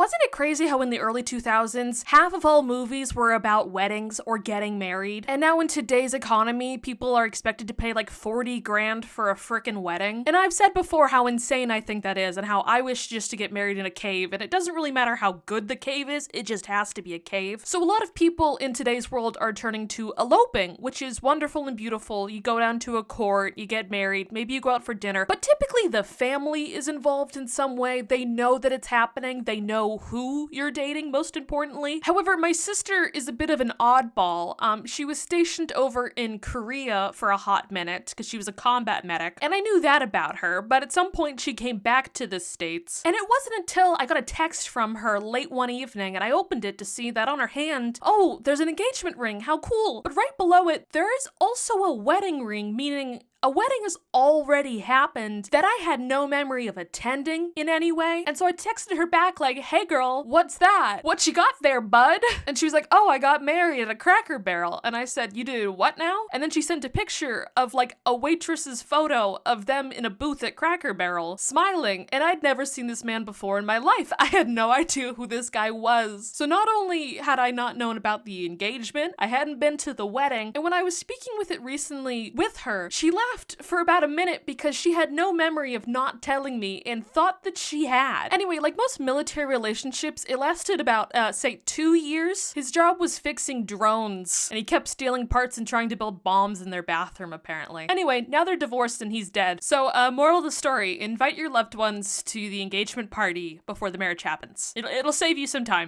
wasn't it crazy how in the early 2000s, half of all movies were about weddings or getting married? And now in today's economy, people are expected to pay like 40 grand for a frickin' wedding. And I've said before how insane I think that is and how I wish just to get married in a cave, and it doesn't really matter how good the cave is, it just has to be a cave. So a lot of people in today's world are turning to eloping, which is wonderful and beautiful. You go down to a court, you get married, maybe you go out for dinner, but typically the family is involved in some way. They know that it's happening, they know who you're dating, most importantly. However, my sister is a bit of an oddball. She was stationed over in Korea for a hot minute because she was a combat medic, and I knew that about her, but at some point she came back to the States, and it wasn't until I got a text from her late one evening and I opened it to see that on her hand, oh, there's an engagement ring, how cool. But right below it, there is also a wedding ring, meaning a wedding has already happened that I had no memory of attending in any way. And so I texted her back like, hey girl, what's that? What you got there, bud? And she was like, oh, I got married at a Cracker Barrel. And I said, you did what now? And then she sent a picture of like a waitress's photo of them in a booth at Cracker Barrel smiling. And I'd never seen this man before in my life. I had no idea who this guy was. So not only had I not known about the engagement, I hadn't been to the wedding. And when I was speaking with it recently with her, she laughed for about a minute because she had no memory of not telling me and thought that she had. Anyway, like most military relationships, it lasted about, say 2 years. His job was fixing drones, and he kept stealing parts and trying to build bombs in their bathroom, apparently. Anyway, now they're divorced and he's dead. So, moral of the story, invite your loved ones to the engagement party before the marriage happens. It'll save you some time.